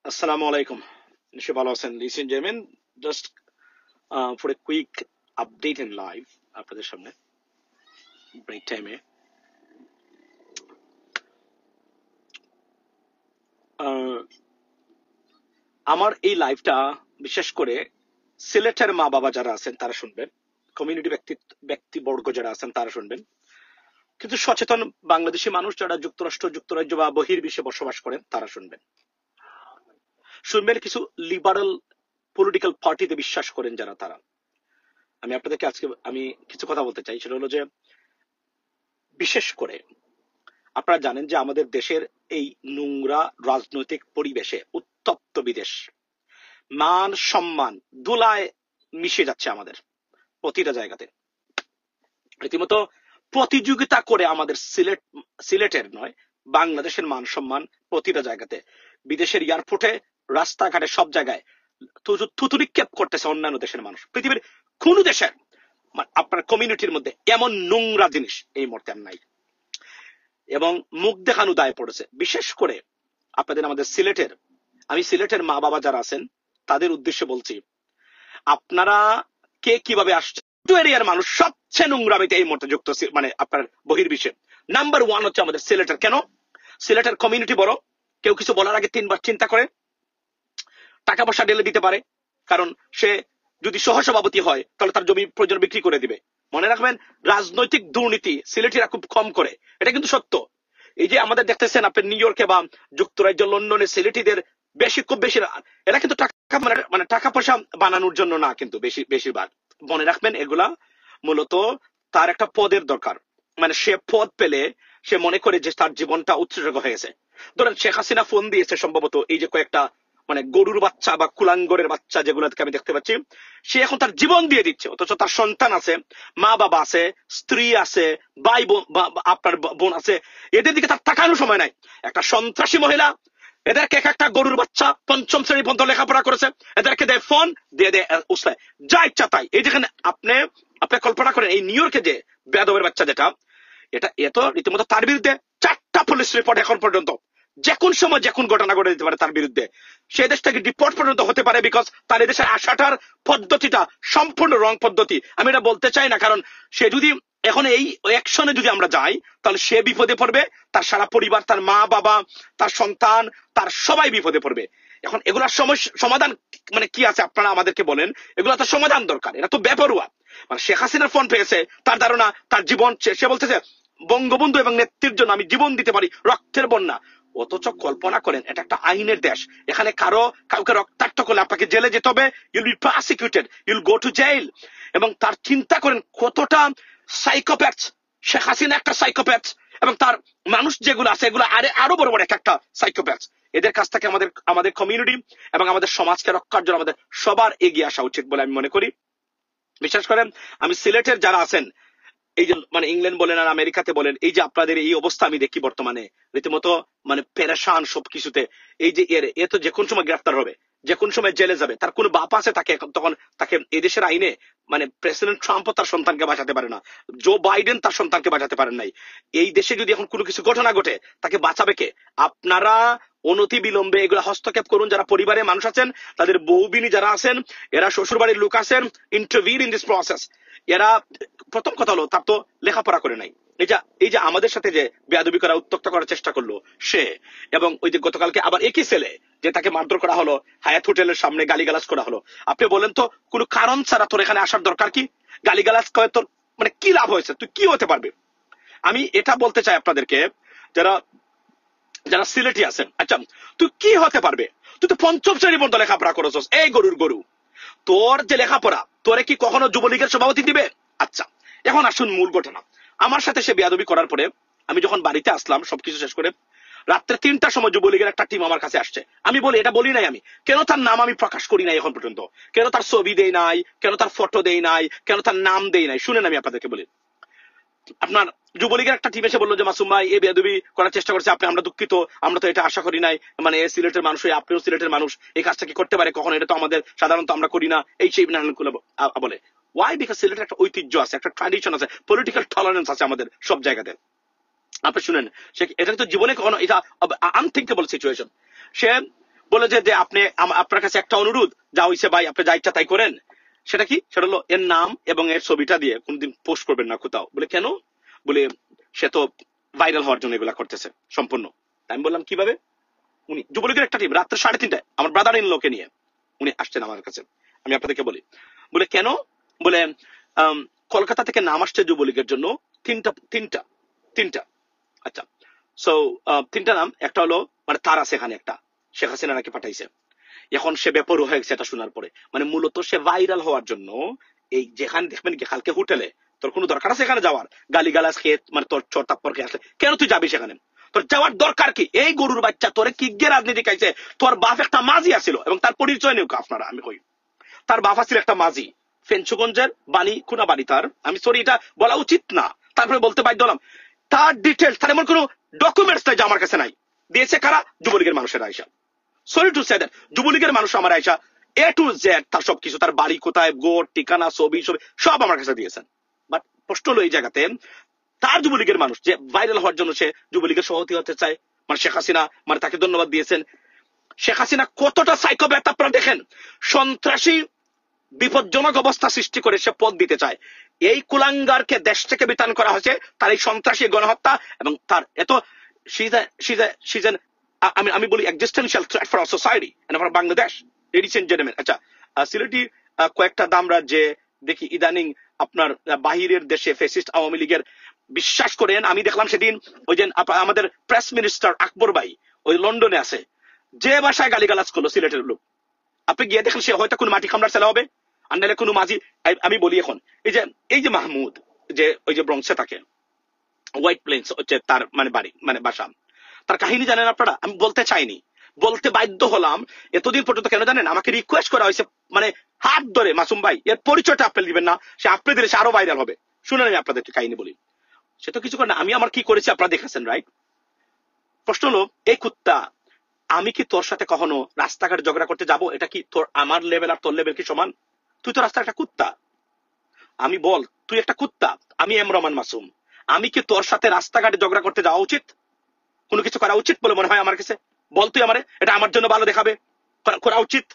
Assalamu alaikum. Nishabal Hossain, ladies and gentlemen, just for a quick update in live আপনাদের সামনে break টাইমে আমার এই লাইভটা বিশেষ করে সিলেটের মা বাবা যারা আছেন তারা শুনবেন, কমিউনিটি ব্যক্তিবর্গ যারা আছেন তারা শুনবেন, কিন্তু সচেতন বাংলাদেশি মানুষ যারা যুক্তরাষ্ট্র যুক্তরাজ্য বা বহির্বিশ্বে বসবাস করেন তারা শুনবেন কিছু লিবারাল পলিটিক্যাল পার্টিতে বিশ্বাস করেন যারা তারা। আমি আপনাদেরকে আজকে আমি কিছু কথা বলতে চাই, সেটা হলো যে বিশেষ করে আপনারা জানেন যে আমাদের দেশের এই নোংরা রাজনৈতিক পরিবেশে উত্তপ্ত বিদেশ, মান সম্মান ধুলায় মিশে যাচ্ছে আমাদের প্রতিটা জায়গাতে। রীতিমতো প্রতিযোগিতা করে আমাদের সিলেটের নয় বাংলাদেশের মান সম্মান প্রতিটা জায়গাতে, বিদেশের এয়ারপোর্টে রাস্তাঘাটে সব জায়গায় থুতু-নিক্ষেপ করতেছে অন্যান্য দেশের মানুষ। পৃথিবীর কোন দেশের আপনার কমিউনিটির মধ্যে এমন নোংরা জিনিস এই মুহূর্তে নাই, এবং মুখ দেখানো দায় পড়েছে। বিশেষ করে আপনাদের আমাদের আমি সিলেটের মা বাবা যারা আছেন তাদের উদ্দেশ্যে বলছি, আপনারা কে কিভাবে আসছে এরিয়ার মানুষ সবচেয়ে নোংরামিতে এই মুহূর্তে যুক্ত, মানে আপনার বহির্বিশ্বে নাম্বার 1 হচ্ছে আমাদের সিলেটের। কেন? সিলেটের কমিউনিটি বড়, কেউ কিছু বলার আগে 3 বার চিন্তা করে টাকা পয়সা ঢেলে দিতে পারে, কারণ সে যদি সহসভাপতি হয় তাহলে তার জমি প্রয়োজন বিক্রি করে দিবে। মনে রাখবেন, রাজনৈতিক দুর্নীতি সিলেটিরা খুব কম করে, এটা কিন্তু সত্য। এই যে আমাদের দেখতেছেন আপনি নিউ ইয়র্কে বা যুক্তরাজ্য লন্ডনে সিলেটিদের খুব বেশি, এরা কিন্তু টাকা মানে টাকা পয়সা বানানোর জন্য না, কিন্তু বেশিরভাগ মনে রাখবেন এগুলা মূলত তার একটা পদের দরকার। মানে সে পদ পেলে সে মনে করে যে তার জীবনটা উৎসর্গ হয়ে গেছে। ধরেন শেখ হাসিনা ফোন দিয়েছে সম্ভবত এই যে কয়েকটা মানে গরুর বাচ্চা বা কুলাঙ্গরের বাচ্চা যেগুলোকে আমি দেখতে পাচ্ছি, সে এখন তার জীবন দিয়ে দিচ্ছে, অথচ তার সন্তান আছে, মা বাবা আছে, স্ত্রী আছে, ভাই বোন আপনার বোন আছে, এদের দিকে তার তাকানোর সময় নাই। একটা সন্ত্রাসী মহিলা, এদেরকে এক একটা গরুর বাচ্চা 5ম শ্রেণী পর্যন্ত লেখাপড়া করেছে, এদেরকে দেয় ফোন দিয়ে দেয় উসলায় যা ইচ্ছা তাই। এই যেখানে আপনি কল্পনা করেন এই নিউ ইয়র্কে যে বেয়াদবের বাচ্চা যেটা, এটা এত রীতিমতো তার বিরুদ্ধে 4টা পুলিশ রিপোর্ট এখন পর্যন্ত, যে কোন সময় যে কোন ঘটনা ঘটে যেতে পারে তার বিরুদ্ধে, সে দেশ থেকে ডিপোর্ট পর্যন্ত হতে পারে, বিকজ তার এদেশে আসাটার পদ্ধতিটা সম্পূর্ণ রং পদ্ধতি। আমি এটা বলতে চাই না, কারণ সে যদি এখন এই অ্যাকশনে যদি আমরা যাই তাহলে সে বিপদে পড়বে, তার সারা পরিবার, তার মা বাবা, তার সন্তান, তার সবাই বিপদে পড়বে। এখন এগুলার সমাধান মানে কি আছে আপনারা আমাদেরকে বলেন, এগুলো তো সমাধান দরকার, এটা তো বেপরোয়া। মানে শেখ হাসিনার ফোন পেয়েছে, তার ধারণা তার জীবন, সে বলতেছে বঙ্গবন্ধু এবং নেত্রীর জন্য আমি জীবন দিতে পারি, রক্তের বন্যা। অথচ কল্পনা করেন এটা একটা আইনের দেশ, এখানে কাউকে রক্তাক্ত করলে আপনাকে জেলে যেতে হবে, you'll be prosecuted, you'll go to jail. এবং তার চিন্তা করেন কতটা সাইকোপ্যাথ, শেখ হাসিনা একটা সাইকোপ্যাথ, এবং তার মানুষ যেগুলো আছে এগুলো আরো বড় বড় একটা সাইকোপ্যাথ। এদের কাছ থেকে আমাদের কমিউনিটি এবং আমাদের সমাজকে রক্ষার জন্য আমাদের সবার এগিয়ে আসা উচিত বলে আমি মনে করি। বিশেষ করেন আমি সিলেটের যারা আছেন, এই যে মানে ইংল্যান্ড বলেন আর আমেরিকাতে বলেন, এই যে আপনাদের এই অবস্থা আমি দেখি বর্তমানে, রীতিমতো মানে পেরেশান সবকিছুতে। এই যে এ তো যে কোন সময় গ্রেফতার হবে, যে কোন সময় জেলে যাবে, তার কোনো বাপ আছে তাকে তখন তাকে এদেশের আইনে মানে প্রেসিডেন্ট ট্রাম্পও তার সন্তানকে বাঁচাতে পারে না, জো বাইডেন তার সন্তানকে বাঁচাতে পারেন নাই। এই দেশে যদি এখন কোনো কিছু ঘটনা ঘটে তাকে বাঁচাবে কে? আপনারা অনতি বিলম্বে এগুলা হস্তক্ষেপ করুন। যারা পরিবারের মানুষ আছেন, তাদের বউবিনী যারা আছেন, এরা শ্বশুর বাড়ির লোক আছেন, ইন্টারভিউ ইন দিস প্রসেস। এরা প্রথম কথা হলো তার তো লেখাপড়া করে নাই, এই যে আমাদের সাথে যে বেয়াদবি করা উত্তক্ত করার চেষ্টা করলো সে, এবং ওই যে গতকালকে আবার একই ছেলে যে তাকে মারধর করা হলো, হায়াত হোটেলের সামনে গালিগালাজ করা হলো। আপনি বলেন তো কোনো কারণ ছাড়া তোর এখানে আসার দরকার কি? গালিগালাজ করে তোর মানে কি লাভ হয়েছে? তুই কি হতে পারবে? আমি এটা বলতে চাই আপনাদেরকে, যারা যারা সিলেটি আছেন, আচ্ছা তুই কি হতে পারবে? তুই তো 5ম শ্রেণী পর্যন্ত লেখাপড়া করেছস, এই গরুর গরু। তোর যে লেখাপড়া, তোরে কি কখনো যুবলীগের সভাপতি দিবে? আচ্ছা এখন আসুন মূল ঘটনা। আমার সাথে সে বেয়াদবি করার পরে আমি যখন বাড়িতে আসলাম সবকিছু শেষ করে, রাত্রে 3টার সময় যুবলীগের একটা টিম আমার কাছে আসছে। আমি বলি, এটা বলি নাই আমি, কেন তার নাম আমি প্রকাশ করি নাই এখন পর্যন্ত, কেন তার ছবি দেই নাই, কেন তার ফটো দেই নাই, কেন তার নাম দেই নাই, শুনেন আমি আপনাদেরকে বলি। আপনার যুবলীগের একটা টিম এসে বললো যে মাসুম ভাই এই বেয়াদবি করার চেষ্টা করছে, আমরা দুঃখিত, আমরা তো এটা আশা করি নাই, মানে সিলেটের মানুষ হয়ে আপনিও সিলেটের মানুষ, এই কাজটা কি করতে পারে কখনো, এটা তো আমাদের সাধারণত আমরা করি না, এই সেই বলে। ওয়াই? বিকজ সিলেটের একটা ঐতিহ্য আছে, একটা ট্র্যাডিশন আছে, পলিটিক্যাল টলারেন্স আছে আমাদের সব জায়গাতে। আপনি শুনেন, এটা তো জীবনে কখনো, এটা আনথিঙ্কেবল সিচুয়েশন। সে বলে যে যে আপনি আপনার কাছে একটা অনুরোধ, যা হইছে ভাই আপনি যা ইচ্ছা তাই করেন। সেটা কি? সেটা হলো এর নাম এবং এর ছবিটা দিয়ে কোনদিন পোস্ট করবেন না কোথাও। বলে কেন? বলে সে তো ভাইরাল হওয়ার জন্য এগুলা করতেছে সম্পূর্ণ। আমি বললাম কিভাবে? উনি যুবলীগের একটা টিম রাত্রে 3:30টায় আমার ব্রাদার ইন লোকে নিয়ে উনি আসছেন আমার কাছে। আমি আপনাদেরকে বলি, বলে কেন? বলে কলকাতা থেকে নাম আসছে যুবলীগের জন্য তিনটা তিনটা তিনটা আচ্ছা, সো তিনটা নাম। একটা হলো মানে তার আছে এখানে একটা, শেখ হাসিনা নাকি পাঠাইছে। এখন সে বেপরোয়া হয়ে গেছে এটা শোনার পরে। মানে মূলত সে ভাইরাল হওয়ার জন্য এই যেখানে দেখবেন কি কালকে হোটেলে, তোর কোনো দরকার আছে এখানে যাওয়ার? গালিগালাজ খেয়ে মানে তোর চর তাপ্পর খেয়ে আসলে কেন তুই যাবি সেখানে? তোর যাওয়ার দরকার কি? এই গরুর বাচ্চা তোরে কি গে রাজনীতি খাইছে? তোর বাপ একটা মাঝি আছিল এবং তার পরিচয় নেই আপনারা, আমি কই তার বাপ আছিল একটা মাঝি ফেঞ্চুগঞ্জের বাণী খুনা বাড়ি তার। আমি সরি এটা বলা উচিত না, তারপরে বলতে বাধ্য হলাম। তার ডিটেলস, তার এমন কোনো ডকুমেন্টস নাই যে আমার কাছে নাই। দিয়েছে কারা? যুবলীগের মানুষের আয়সা। সরি টু সে দ্যাট, যুবলীগের মানুষ আমার আয়সা এ টু জেড তার সবকিছু, তার বাড়ি কোথায়, গোট ঠিকানা ছবি ছবি সব আমার কাছে দিয়েছেন। বাট প্রশ্ন হলো এই জায়গাতে তার যুবলীগের মানুষ যে ভাইরাল হওয়ার জন্য সে যুবলীগের সভাপতি হতে চায়, মানে শেখ হাসিনা মানে তাকে ধন্যবাদ দিয়েছেন। শেখ হাসিনা কতটা সাইকোপ্যাথ আপনারা দেখেন, সন্ত্রাসী বিপজ্জনক অবস্থা সৃষ্টি করে সে পদ দিতে চায়। এই কুলাঙ্গারকে দেশ থেকে বিতাড়ন করা হয়েছে তার এই সন্ত্রাসী গণহত্যা এবং তার এত আমি বলি existential threat for society and for Bangladesh. Ladies and gentleman, আচ্ছা সিলেটি কয়েকটা দাম রাজ্যে দেখি ইদানিং আপনার বাহিরের দেশে ফ্যাসিস্ট আওয়ামী লীগের, বিশ্বাস করেন আমি দেখলাম সেদিন ওই যে আমাদের প্রেস মিনিস্টার আকবর ভাই ওই লন্ডনে আছে, যে ভাষায় গালিগালাজ করলো সিলেটের লোক, আপনি গিয়ে দেখেন সে হয়তো কোনো মাটি কামড়ার ছেলে হবে আর নাহলে কোনো মাঝি। আমি বলি এখন এই যে মাহমুদ যে ওই যে ব্রঙ্কসে থাকে, হোয়াইট প্লেন্স হচ্ছে তার মানে বাড়ি মানে বাসা, তার কাহিনী জানেন আপনারা? আমি বলতে চাইনি, বলতে বাধ্য হলাম এতদিন পর্যন্ত। কেন জানেন? আমাকে রিকোয়েস্ট করা হয়েছে, মানে হাত ধরে মাসুম ভাই এর পরিচয়টা আপনি দিবেন না, সে আপনি দিলে সে আরো ভাইরাল হবে। শুনেন আমি আপনাদেরকে কাহিনী বলি। সে তো কিছু করে না, আমি আমার কি করেছি আপনারা দেখেছেন, রাইট? প্রশ্ন হলো এই কুত্তা, আমি কি তোর সাথে কখনো রাস্তাঘাট ঝগড়া করতে যাব? এটা কি তোর আমার লেভেল আর তোর লেভেল কি সমান? তুই তো রাস্তার একটা কুত্তা। আমি বল, তুই একটা কুত্তা, আমি এম রহমান মাসুম, আমি কি তোর সাথে রাস্তাঘাটে ঝগড়া করতে যাওয়া উচিত? কোনো কিছু করা উচিত বলে মনে হয় আমার কাছে? বল তুই আমারে, এটা আমার জন্য ভালো দেখাবে? করা উচিত?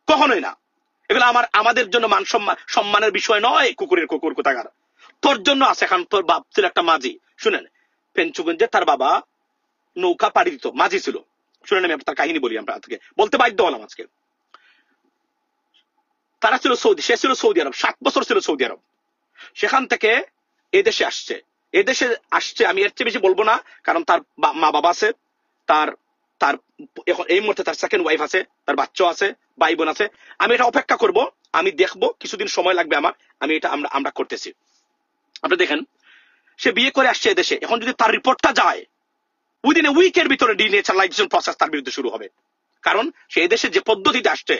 কখনোই না। এগুলো আমাদের জন্য মান সম্মানের বিষয় নয়। কুকুরের কুকুর কোথাকার, তোর জন্য আছে। এখন তোর বাপ ছিল একটা মাঝি। শুনেন, পেঞ্চুগঞ্জে তার বাবা নৌকা পাড়ি দিত, মাঝি ছিল। শুনেন আমি তার কাহিনী বলি, আমরা আজকে বলতে বাধ্য হলাম আজকে। তারা ছিল সৌদি, সে ছিল সৌদি আরব, 7 বছর ছিল সৌদি আরব। সেখান থেকে এদেশে আসছে। এদেশে আসছে, আমি এর চেয়ে বেশি বলবো না, কারণ তার মা বাবা আছে, তার তার এখন এই মুহূর্তে তার সেকেন্ড ওয়াইফ আছে, তার বাচ্চা আছে, ভাই বোন আছে। আমি এটা অপেক্ষা করব, আমি দেখবো, কিছুদিন সময় লাগবে আমার, আমি এটা আমরা করতেছি। আপনি দেখেন, সে বিয়ে করে আসছে এদেশে। এখন যদি তার রিপোর্টটা যায় উইদিন এ উইকের ভিতরে ডিনেচারালাইজেশন প্রসেস তার বিরুদ্ধে শুরু হবে। কারণ সেই দেশে যে পদ্ধতিতে আসছে,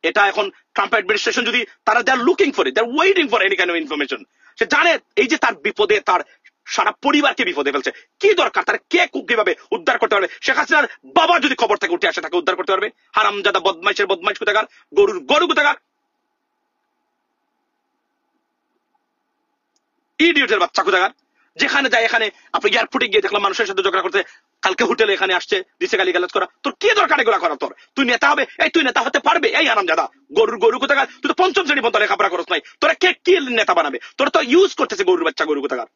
এটা এখন ট্রাম্প অ্যাডমিনিস্ট্রেশন যদি তারা they are looking for it, they are waiting for any kind of information. সে জানে এই যে তার বিপদে, তার সারা পরিবারকে বিপদে ফেলছে, কি দরকার তার কে কিভাবে উদ্ধার করতে পারবে? শেখ হাসিনার বাবা যদি খবর থেকে উঠে আসে তাকে উদ্ধার করতে পারবে? হারামজাদা বদমাইশের বদমাইশ কোথাকার, গরু কোথাকার, ইডিয়টের বাচ্চা কোথাকার। যেখানে যায় এখানে, আপনি এয়ারপোর্টে গিয়ে দেখলাম মানুষের সাথে ঝগড়া করতে, কালকে হোটেলে এখানে আসছে, দিছে গালিগালাজ করা। তোর কি দরকার এগুলা করা? তুই নেতা হবে? এই তুই নেতা হতে পারবে? এই হারামজাদা গরু কোথাকার, তুই তো 5ম শ্রেণী পর্যন্ত লেখাপড়া করছ নাই, তোরা কে কি নেতা বানাবে? তোরা তো ইউজ করতেছে গরুর বাচ্চা, গরু কোথাকার।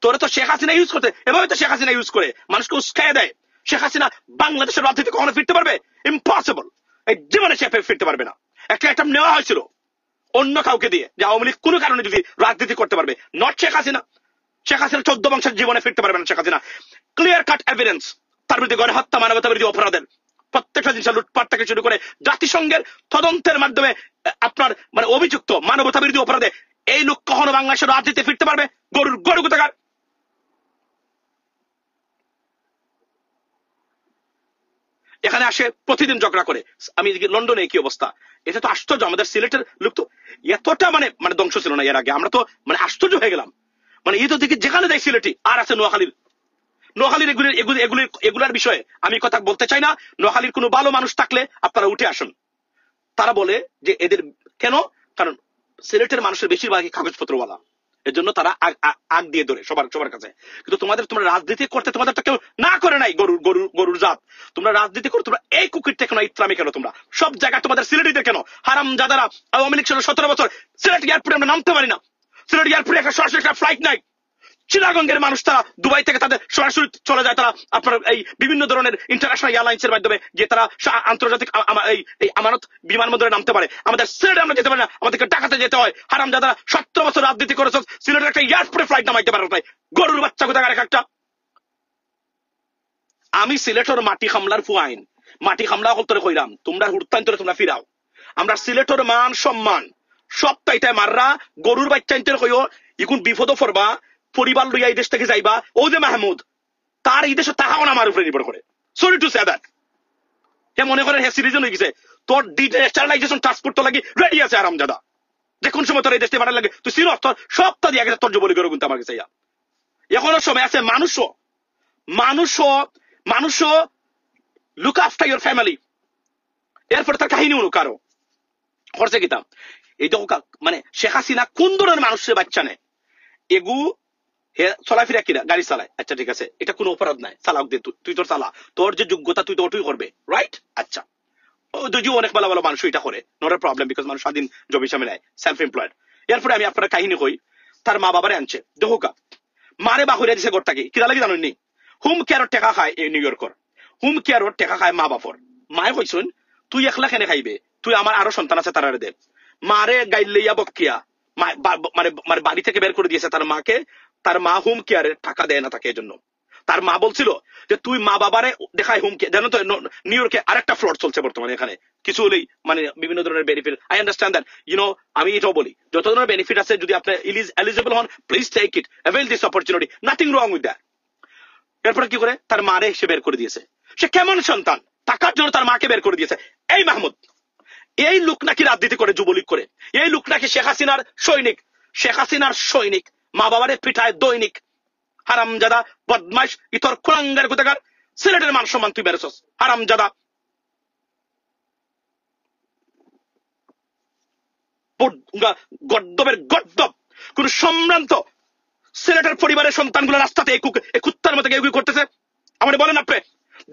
তোরা তো শেখ হাসিনা ইউজ করতে, এভাবে তো শেখ হাসিনা ইউজ করে মানুষকে উস্কাইয়া দেয়। শেখ হাসিনা বাংলাদেশের রাজনীতি কখনো ফিরতে পারবে? ইম্পসিবল। এই জীবনে সে ফিরতে পারবে না। একটা নেওয়া হয়েছিল অন্য কাউকে দিয়ে, যে আওয়ামী লীগ কোনো কারণে যদি রাজনীতি করতে পারবে, নট শেখ হাসিনা। শেখ হাসিনা 14 বংশের জীবনে ফিরতে পারবে না। Sheikh Hasina clear cut evidence তার বিরুদ্ধে গণহত্যা, মানবতা বিরোধী অপরাধের প্রত্যেকটা জিনিস, লুটপাট থেকে শুরু করে জাতিসংঘের তদন্তের মাধ্যমে আপনার মানে অভিযুক্ত মানবতা বিরোধী অপরাধে। এই লোক কখনো বাংলাদেশের রাজনীতি ফিরতে পারবে? গরু কোথাকার। এখানে আসে প্রতিদিন ঝগড়া করে। আমি লন্ডনে কি অবস্থা, এটা তো আশ্চর্য। আমাদের সিলেটের লোক তো এতটা মানে ধ্বংস ছিল না এর আগে, আমরা তো মানে আশ্চর্য হয়ে গেলাম। মানে এই তো দেখি যেখানে যাই সিলেটি। আর আছে নোয়াখালীর এগুলার বিষয়ে আমি কথা বলতে চাই না। নোয়াখালীর কোনো ভালো মানুষ থাকলে আপনারা উঠে আসুন। তারা বলে যে এদের কেন, কারণ সিলেটের মানুষের বেশিরভাগই কাগজপত্রওয়ালা। এর জন্য তারা আগ দিয়ে ধরে সবার কাছে। কিন্তু তোমরা রাজনীতি করতে তোমাদের তো কেউ না করে নাই, গরুর জাত। তোমরা রাজনীতি করো, তোমরা এই কুকুরটা কেন, ইসলামী কেন, তোমরা সব জায়গায় তোমাদের সিলেটিদের কেন হারাম জাদারা। আওয়ামী লীগ 17 বছর সিলেট এয়ারপোর্টে আমরা নামতে পারি না। সিলেট এয়ারপোর্টে একটা সরাসরি একটা ফ্লাইট নাই। চিটাগঙ্গের মানুষ তারা দুবাই থেকে তাদের সরাসরি চলে যায়, তারা আপনার এই বিভিন্ন ধরনের ইন্টারন্যাশনাল এয়ারলাইন্সের মাধ্যমে যে তারা আন্তর্জাতিক এই আমানত বিমানবন্দরে নামতে পারে। আমাদের সিলেটে আমরা যেতে পারি না, আমাদেরকে ঢাকাতে যেতে হয়। হারাম যারা 17 বছর রাজনীতি করেছ, সিলেটের একটা এয়ারপোর্টে ফ্লাইট নামাইতে পারে নাই। গরুর বাচ্চা কোথাকার একটা। আমি সিলেটের মাটি হামলার ফুয়াইন, মাটি হামলা হলতরে কইরাম, তোমরা হুড়তান্তরে তোমরা ফিরাও। আমরা সিলেটের মান সম্মান সবটাইটাই মাররা গরুর বাচ্চা কইও ইকুন বিপদ পড়বা, পরিবার লইয়া এই দেশ থেকে যাইবা। ও যে মাহমুদ তার এই দেশে তাহাও না আমার উপরে নির্ভর করে। Sorry to say that. হে মনে করেন হে সিরিজন হয়ে গেছে, তোর ডিজিটালাইজেশন ট্রান্সপোর্ট তো লাগি রেডি আছে আরামজাদা। যে কোন সময় তোর এই দেশে বাড়ার লাগে তুই সিনো তোর সবটা দিয়ে গেছে তোর যুবলী করে কিন্তু আমার কাছে এখনো সময় আছে। মানুষও লুক আফটার ইউর ফ্যামিলি। এরপরে তার কাহিনী অনু কারো খরচে গীতা এই দেখো মানে শেখ হাসিনা কোন ধরনের মানুষের বাচ্চা নেয় এগু হে চলাফেরা কিনা গাড়ি চালায়। আচ্ছা ঠিক আছে, এটা কোনো অপরাধ নাই, চালাক দে, তুই তোর চালা, তোর যে যোগ্যতা তুই তো ওটাই করবে, রাইট? আচ্ছা, যদিও অনেক ভালো ভালো মানুষ এটা করে, নট এ প্রবলেম, বিকজ মানুষ স্বাধীন জব হিসাবে নেয়, সেলফ এমপ্লয়েড। এরপরে আমি আপনার কাহিনী কই, তার মা বাবারে আনছে দেহকা মারে বাহুরে দিছে ঘরটাকে কিরা লাগে জানেননি? হোম কেয়ারের টেকা খায় এই নিউ ইয়র্কর, হোম কেয়ারের টেকা খায় মা বাপর। মায়ে কইসুন তুই একলা কেনে খাইবে, তুই আমার আরো সন্তান আছে তারারে দে। মারে গাইল লইয়া বকিয়া মানে বাড়ি থেকে বের করে দিয়েছে তার মাকে। তার মা হোম কেয়ারের টাকা দেয় না তাকে। এজন্য তার মা বলছিল যে তুই মা বাবারে দেখায় হোম কেয়ার। জানো তো নিউ ইয়র্কে আরেকটা ফ্রড চলছে বর্তমানে, এখানে কিছু হলেই মানে বিভিন্ন ধরনের বেনিফিট। আই আন্ডারস্ট্যান্ড দ্যাট, আমি এটাও বলি যত ধরনের বেনিফিট আছে যদি আপনি এলিজিবল হন, please take it, avail this opportunity, nothing wrong with that. এরপরে কি করে তার মারে সে বের করে দিয়েছে। সে কেমন সন্তান, টাকার জন্য তার মাকে বের করে দিয়েছে। এই মাহমুদ, এই লোক নাকি রাজনীতি করে, যুবলীগ করে, এই লোক নাকি শেখ হাসিনার সৈনিক, শেখ হাসিনার সৈনিক, মা বাবারে পিঠায় দৈনিক। হারামজাদা বদমাইশ ইতর কুলাঙ্গার কোথাকার, সিলেটের মান সম্মান তুই বেরোছস হারামজাদা। গদ্দবের গদ্দব কোন সম্ভ্রান্ত সিলেটের পরিবারের সন্তানগুলো রাস্তাতে এই কুত্তার মতো এগুলি করতেছে? আমাদের বলেন আপনি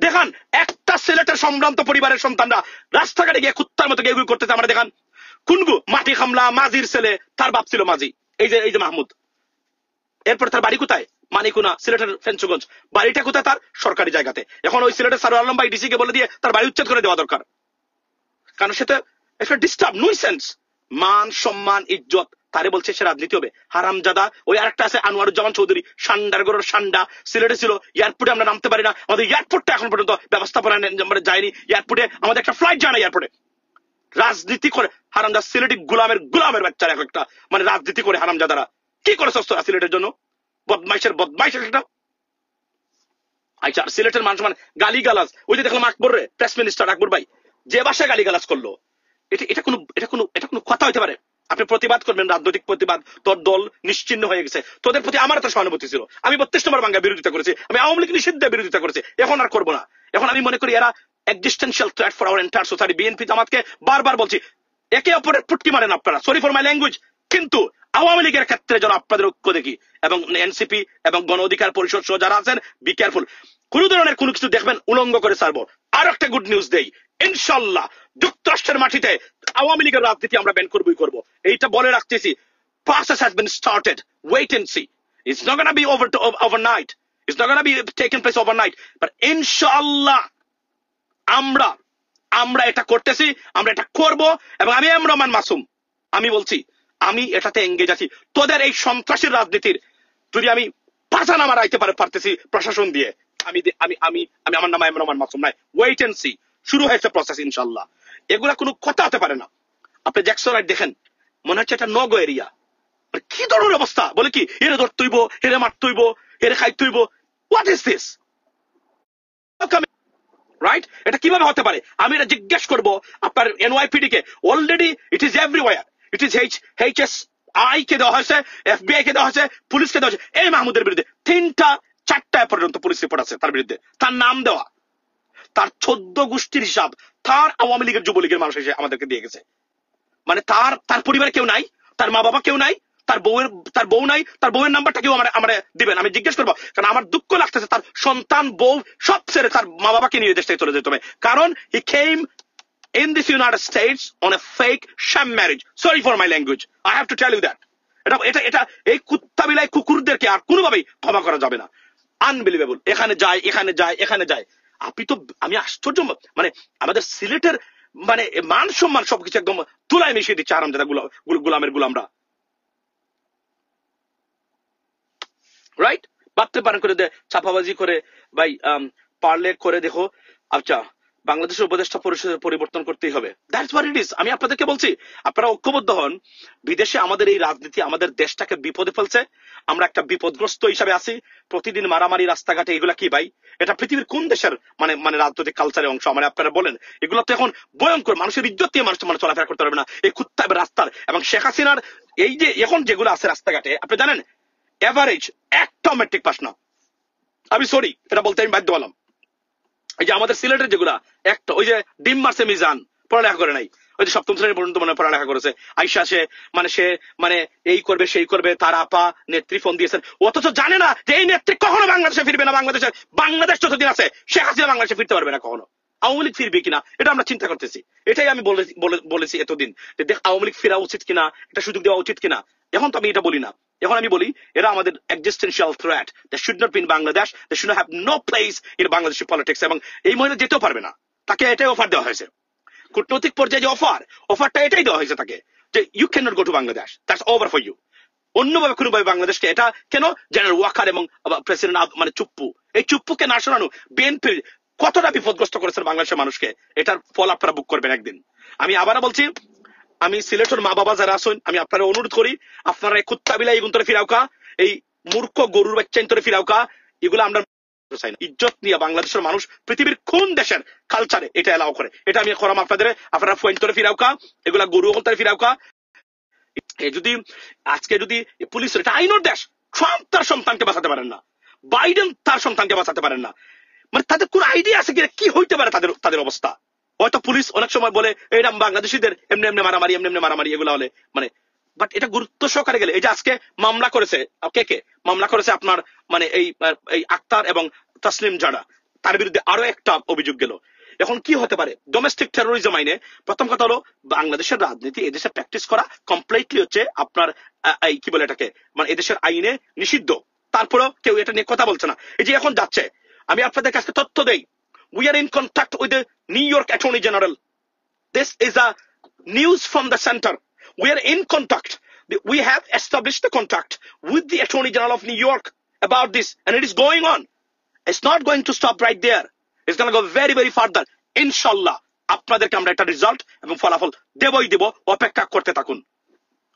দেখান একটা সিলেটের সম্ভ্রান্ত পরিবারের সন্তানরা রাস্তাঘাটে গিয়ে কুত্তার মতো এগুলি করতেছে? আমরা দেখান কোনগু? মাটি খামলা মাঝির ছেলে, তার বাপ ছিল মাঝি, এই যে মাহমুদ। এরপর তার বাড়ি কোথায়? মানিকুনা, সিলেটের ফেঞ্চুগঞ্জ। বাড়িটা কোথায়? তার সরকারি জায়গাতে। এখন ওই সিলেটের সারোয়ার আলম ভাই ডিসি কে বলে দিয়ে তার বাড়ি উচ্ছেদ করে দেওয়া দরকার, কারণ সেটা একটা ডিস্টার্ব, নুইসেন্স। মান সম্মান ইজ্জত তারে বলছে সে রাজনীতি হবে? হারামজাদা। ওই আরেকটা আছে আনোয়ারুজ্জামান চৌধুরী, সান্ডারগড়ের সান্ডা, সিলেটে ছিল। এয়ারপোর্টে আমরা নামতে পারি না, আমাদের এয়ারপোর্টটা এখন পর্যন্ত ব্যবস্থাপনা যায়নি। এয়ারপোর্টে আমাদের একটা ফ্লাইট যায় না, এয়ারপোর্টে রাজনীতি করে হারামজাদা। সিলেটি গোলামের বাচ্চারা এক একটা মানে রাজনীতি করে হারামজাদারা। কি করেছ তোরা সিলেটের জন্য? বদমাইশের একটা। আচ্ছা, সিলেটের মানুষ মানে গালি গালাজ, ওই যে দেখলাম আকবর রে, প্রেস মিনিস্টার আকবর ভাই যে ভাষায় গালি গালাজ করলো, এটা কোনো কথা হইতে পারে? আপনি প্রতিবাদ করবেন, রাজনৈতিক প্রতিবাদ, তোর দল নিশ্চিহ্ন হয়ে গেছে, তোদের প্রতি আমার একটা সহানুভূতি ছিল। আমি 32 নম্বর বাংলা বিরোধিতা করেছি, আমি আওয়ামী লীগ নিষিদ্ধের বিরোধিতা করেছি, এখন আর করবো না। এখন আমি মনে করি এরা existential threat for our entire society. BNP জামাতকে বারবার বলছি একে অপরের পুটকি মারেন আপনারা, সরি ফর মাই ল্যাঙ্গুয়েজ, কিন্তু আওয়ামী লীগের ক্ষেত্রে যেন আপনাদের ঐক্য দেখি, এবং এনসিপি এবং গণ অধিকার পরিষদ সহ যারা আছেন, বি কেয়ারফুল। কোন ধরনের কোনো কিছু দেখবেন উলঙ্গ করে ছাড়বো। আর একটা গুড নিউজ দেই, ইনশাল্লাহ যুক্তরাষ্ট্রের মাটিতে আওয়ামী লীগের রাজনীতি আমরা ব্যান করবই করবো, এইটা বলে রাখতেছি। process has been started, wait and see, it's not going to be overnight, it's not going to be taking place overnight, but ইনশাল্লাহ আমরা এটা করতেছি, আমরা এটা করব। এবং আমি এম রহমান মাসুম, আমি বলছি আমি এটাতে এঙ্গেজ আছি। তোদের এই সন্ত্রাসী রাজনীতির যদি আমি পাঁচা নামা রাইতে পারতেছি প্রশাসন দিয়ে, আমি আমার নাম এম রহমান মাসুম নাই। ওয়েট এন্ড সি, শুরু হয়েছে প্রসেস ইনশাল্লাহ। এগুলা কোনো কথা হতে পারে না। আপনি জ্যাকসন রাইট দেখেন, মনে হচ্ছে এটা নগো এরিয়া। কি ধরনের অবস্থা, বলে কি এরে ধরতইব, এরে মারতইব, এরে খাইতইব, হোয়াট ইজ দিস? রাইট? এটা কিভাবে হতে পারে? আমি এটা জিজ্ঞেস করবো আপনার NYPD K. Already it is everywhere, it is HSI কে দেওয়া হয়েছে, FBI কে দেওয়া হয়েছে, পুলিশকে দেওয়া হয়েছে। এই মাহমুদের বিরুদ্ধে 3টা পর্যন্ত পুলিশ রিপোর্ট আছে তার বিরুদ্ধে, তার নাম দেওয়া, তার 14 গোষ্ঠীর হিসাব তার আওয়ামী লীগের যুবলীগের মানুষ এসে আমাদেরকে দিয়ে গেছে। মানে তার পরিবারে কেউ নাই, তার মা বাবা কেউ নাই, তার বউ নাই, তার বউয়ের নাম্বারটা কেউ আমার দিবেন, আমি জিজ্ঞেস করবো। কারণ আমার দুঃখ লাগতেছে, তার সন্তান বউ সব ছেড়ে তার মা বাবাকে নিয়ে দেশ থেকে চলে যেতে হবে, কারণ হি কেম in this United States on a fake sham marriage. Sorry for my language, I have to tell you that. এটা এই কুত্তা বিলাই কুকুরদেরকে আর কোনোভাবেই ক্ষমা করা যাবে না। আনবিলিভেবল, এখানে যায় এখানে যায় এখানে যায়। আপনি তো, আমি আশ্চর্য, মানে আমাদের সিলেটের মানে মান সম্মান সবকিছু একদম তুলায় মিশিয়ে দিচ্ছে আরামজাদা গোলামের গোলামরা, রাইট? বাড়তে পারেন করে দে, চাপাবাজি করে, ভাই পারলে করে দেখো। আচ্ছা, বাংলাদেশের উপদেষ্টা পরিষদের পরিবর্তন করতেই হবে, দ্যাটস হোয়াট ইট ইজ। আমি আপনাদেরকে বলছি, আপনারা ঐক্যবদ্ধ হন। বিদেশে আমাদের এই রাজনীতি আমাদের দেশটাকে বিপদে ফেলছে, আমরা একটা বিপদগ্রস্ত হিসাবে আছি। প্রতিদিন মারামারি রাস্তাঘাটে, এগুলা কি ভাই? এটা পৃথিবীর কোন দেশের মানে রাজনৈতিক কালচারের অংশ? মানে আপনারা বলেন, এগুলো তো এখন ভয়ঙ্কর, মানুষের ইজ্জত দিয়ে মানুষ মানে চলাফেরা করতে পারবে না এই কুত্তা রাস্তার। এবং শেখ হাসিনার এই যে এখন যেগুলো আছে রাস্তাঘাটে, আপনি জানেন এভারেজ একটা মেট্রিক পাস না। আমি সরি, এটা বলতে আমি বাধ্য হলাম। এই যে আমাদের সিলেটের যেগুলা একটা, ওই যে ডিম মারছে মিজান, পড়ালেখা করে নাই, ওই যে সপ্তম শ্রেণী পর্যন্ত মানে পড়ালেখা করেছে, আইসা সে মানে এই করবে সেই করবে, তার আপা নেত্রী ফোন দিয়েছেন, অথচ জানে না যে এই নেত্রী কখনো বাংলাদেশে ফিরবে না। বাংলাদেশ যতদিন আছে শেখ হাসিনা বাংলাদেশে ফিরতে পারবে না কখনো। আওয়ামী লীগ ফিরবে কিনা এটা আমরা চিন্তা করতেছি, এটাই আমি বলেছি এতদিন যে দেখ আওয়ামী লীগ ফেরা উচিত কিনা, এটা সুযোগ দেওয়া উচিত কিনা। এখন তো আমি এটা বলি না, এখন আমি বলি এরা আমাদের existential threat, they should not be in Bangladesh, they should have no place in Bangladeshi politics. এবং এই মহিলা যেতেও পারবে না, তাকে এটাই অফার দেওয়া হয়েছে, কূটনৈতিক পর্যায়ে যে অফারটা এটাই দেওয়া হয়েছে তাকে, যে you can not go to Bangladesh, that's over for you. অন্যভাবে কোনোভাবে বাংলাদেশকে, এটা কেন জেনারেল ওয়াকার এবং প্রেসিডেন্ট মানে চুপ্পু, এই চুপ্পুকে না শোনানো বিএনপি কতটা বিপদগ্রস্ত করেছে বাংলাদেশের মানুষকে, এটার ফল আপনারা বুক করবেন একদিন। আমি আবারও বলছি, আমি সিলেটের মা বাবা যারা আছেন, আমি আপনারা অনুরোধ করি, আপনারা এই কুত্তা বিলাই এগুন তোরে ফিরাওকা, এই মূর্খ গরুর বাচ্চা তোরে ফিরাওকা, এগুলো আমরা চাই না। ইজ্জত নিয়ে বাংলাদেশের মানুষ পৃথিবীর কোন দেশের কালচারে এটা এলাও করে, এটা আমি করাম আপনাদের। আপনারা ফুয়েন তোরে ফিরাওকা, এগুলা গরু হল তোরে ফিরাওকা। যদি আজকে যদি পুলিশের, এটা আইনের দেশ, ট্রাম্প তার সন্তানকে বাঁচাতে পারেন না, বাইডেন তার সন্তানকে বাঁচাতে পারেন না, মানে তাদের কোন আইডিয়া আছে কি হইতে পারে তাদের অবস্থা? হয়তো পুলিশ অনেক সময় বলে এটা বাংলাদেশিদের এমনি এমনি মারামারি এগুলো হলে, মানে বাট এটা গুরুত্ব সহকারে গেলে, এই যে আজকে মামলা করেছে, কে মামলা করেছে আপনার, মানে এই আক্তার এবং তাসলিম জাড়া, তার বিরুদ্ধে আরো একটা অভিযোগ গেল। এখন কি হতে পারে? ডোমেস্টিক টেরোরিজম আইনে প্রথম কথা হলো, বাংলাদেশের রাজনীতি এদেশে প্র্যাকটিস করা কমপ্লিটলি হচ্ছে আপনার এই কি বলে এটাকে, মানে এদেশের আইনে নিষিদ্ধ, তারপরেও কেউ এটা নিয়ে কথা বলছে না। এই যে এখন যাচ্ছে, আমি আপনাদের কাছে তথ্য দেই, we are in contact with the New York Attorney General. This is a news from the center. We are in contact. We have established the contact with the Attorney General of New York about this, and it is going on. It's not going to stop right there. It's going to go very, very further. Inshallah, আপনাদেরকে আমরা একটা result এবং ফলাফল দেবই দেব, অপেক্ষা করতে থাকুন।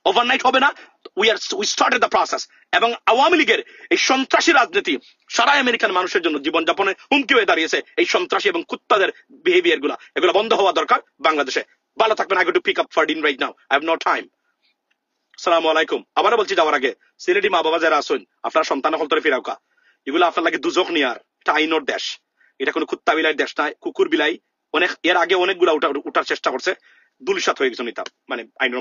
Overnight হবে না, উই স্টার্টেড দ্য প্রসেস। এবং আওয়ামী লীগের এই সন্ত্রাসী রাজনীতি সারা আমেরিকান মানুষের জন্য জীবনযাপনে হুমকি হয়ে দাঁড়িয়েছে। এই সন্ত্রাসী এবং কুত্তাদের বিহেভিয়ার এগুলো বন্ধ হওয়া দরকার বাংলাদেশে। ভালো থাকবেন। I got to pick up for din right now. I have no time. আসসালামু আলাইকুম। আবারও বলছি যাওয়ার আগে, সিলেটি মা বাবা যারা আছেন, আপনার সন্তান হল তোরে ফিরাওকা, এগুলো আপনার লাগে দুজক নিয়ার, এটা আইনোর দেশ, এটা কোনো কুত্তা বিলাই দেশ নয়। কুকুর বিলাই এর আগে অনেকগুলা উঠার চেষ্টা করছে, দুলিশাত হয়ে গেছে নিতা, মানে আইন